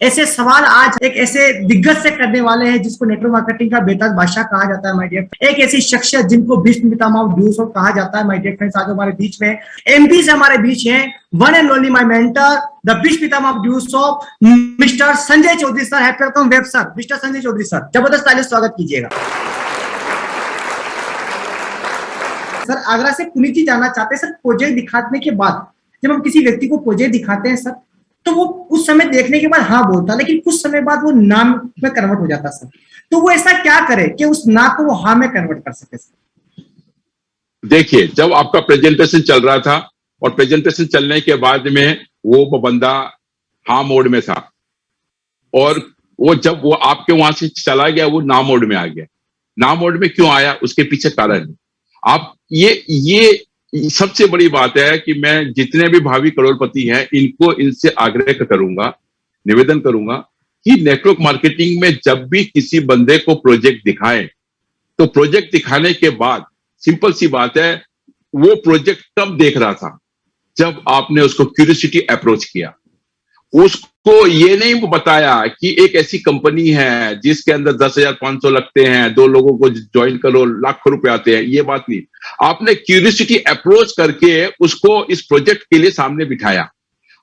ऐसे सवाल आज एक ऐसे दिग्गज से करने वाले हैं जिसको नेटवर्क मार्केटिंग का बेताज बादशाह कहा जाता है माय डियर। एक ऐसी शख्सियत जिनको भीष्म पितामह ऑफ ड्यूस कहा जाता है माय डियर फ्रेंड्स। आज हमारे बीच में एमपी से हमारे बीच हैं one and only my mentor the Bhishma Pitamah of deuce mister Sanjay Chaudhary sir. Happy welcome web sir, mister Sanjay Chaudhary sir, जबरदस्त ताली से स्वागत कीजिएगा। सर आगरा से पुनीत जी जाना चाहते हैं सर। प्रोजेक्ट दिखाने के बाद जब हम किसी व्यक्ति को प्रोजेक्ट दिखाते हैं सर, तो वो उस समय देखने के बाद हाँ बोलता, लेकिन कुछ समय बाद वो नाम में कन्वर्ट हो जाता सर। तो वो ऐसा क्या करे कि उस ना को वो हाँ में कन्वर्ट कर सके सर? देखिए, जब आपका प्रेजेंटेशन चल रहा था और प्रेजेंटेशन चलने के बाद में वो बंदा हाँ मोड में था, और वो जब वो आपके वहां से चला गया वो ना मोड में आ गया। ना मोड में क्यों आया, उसके पीछे कारण है। आप ये सबसे बड़ी बात है कि मैं जितने भी भावी करोड़पति हैं इनसे आग्रह करूंगा, निवेदन करूंगा कि नेटवर्क मार्केटिंग में जब भी किसी बंदे को प्रोजेक्ट दिखाएं तो प्रोजेक्ट दिखाने के बाद सिंपल सी बात है, वो प्रोजेक्ट कब देख रहा था, जब आपने उसको क्यूरियोसिटी अप्रोच किया। उसको ये नहीं बताया कि एक ऐसी कंपनी है जिसके अंदर 10,500 लगते हैं, 2 लोगों को ज्वाइन करो लाखों रुपए आते हैं, ये बात नहीं। आपने क्यूरियोसिटी अप्रोच करके उसको इस प्रोजेक्ट के लिए सामने बिठाया।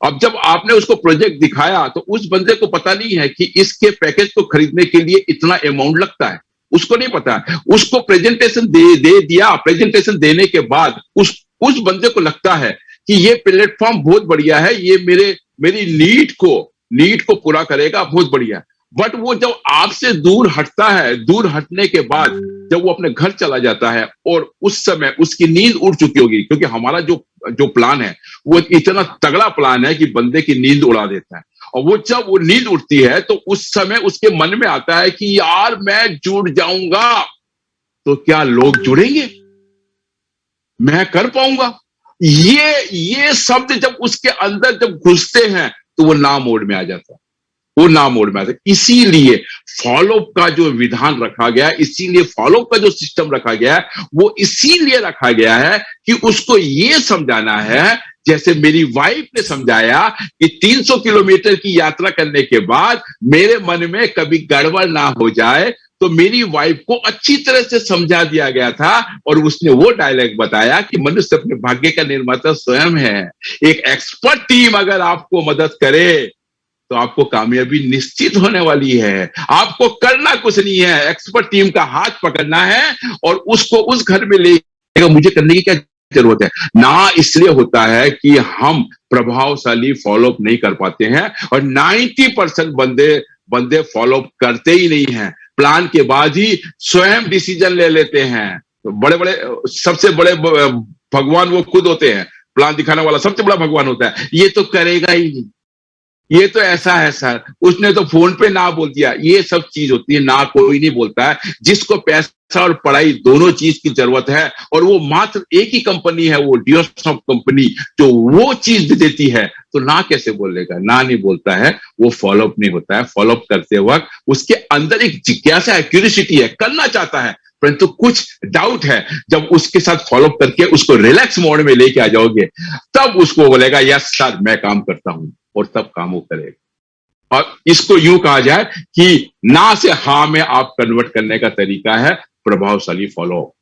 अब जब आपने उसको प्रोजेक्ट दिखाया तो उस बंदे को पता नहीं है कि इसके पैकेज को खरीदने के लिए इतना अमाउंट लगता है, उसको नहीं पता है। उसको प्रेजेंटेशन दे दिया। प्रेजेंटेशन देने के बाद उस बंदे को लगता है कि ये प्लेटफॉर्म बहुत बढ़िया है, ये मेरी नीड को पूरा करेगा, बहुत बढ़िया। बट वो जब आपसे दूर हटता है, दूर हटने के बाद जब वो अपने घर चला जाता है और उस समय उसकी नींद उड़ चुकी होगी, क्योंकि हमारा जो प्लान है वो इतना तगड़ा प्लान है कि बंदे की नींद उड़ा देता है। और वो जब वो नींद उड़ती है तो उस समय उसके मन में आता है कि यार मैं जुड़ जाऊंगा तो क्या लोग जुड़ेंगे, मैं कर पाऊंगा। ये शब्द जब उसके अंदर जब घुसते हैं तो वो ना मोड में आ जाता है, वो ना मोड में आता है। इसीलिए फॉलोअप का जो विधान रखा गया है, इसीलिए फॉलोअप का जो सिस्टम रखा गया है, वो इसीलिए रखा गया है कि उसको ये समझाना है, जैसे मेरी वाइफ ने समझाया कि 300 किलोमीटर की यात्रा करने के बाद मेरे मन में कभी गड़बड़ ना हो जाए, तो मेरी वाइफ को अच्छी तरह से समझा दिया गया था और उसने वो डायलॉग बताया कि मनुष्य अपने भाग्य का निर्माता स्वयं है। एक एक्सपर्ट टीम अगर आपको मदद करे तो आपको कामयाबी निश्चित होने वाली है। आपको करना कुछ नहीं है, एक्सपर्ट टीम का हाथ पकड़ना है और उसको उस घर में ले। मुझे करने की क्या जरूरत है ना, इसलिए होता है कि हम प्रभावशाली फॉलोअप नहीं कर पाते हैं और 90% बंदे फॉलोअप करते ही नहीं हैं। प्लान के बाद ही स्वयं डिसीजन ले लेते हैं। बड़े सबसे बड़े भगवान वो खुद होते हैं, प्लान दिखाने वाला सबसे बड़ा भगवान होता है। ये तो करेगा ही नहीं, ये तो ऐसा है सर, उसने तो फोन पे ना बोल दिया। ये सब चीज होती है, ना कोई नहीं बोलता है। जिसको पैसा और पढ़ाई दोनों चीज की जरूरत है और वो मात्र एक ही कंपनी है, वो डियोसॉफ्ट कंपनी, जो वो चीज देती है, तो ना कैसे बोलेगा? ना नहीं बोलता है, वो फॉलोअप नहीं होता है। फॉलोअप करते वक्त उसके अंदर एक जिज्ञासा है, क्यूरियोसिटी है, करना चाहता है, परंतु कुछ डाउट है। जब उसके साथ फॉलोअप करके उसको रिलैक्स मोड में लेके आ जाओगे, तब उसको बोलेगा यस सर मैं काम करता हूं, और तब काम वो करेगा। और इसको यूं कहा जाए कि ना से हाँ में आप कन्वर्ट करने का तरीका है प्रभावशाली फॉलोअप।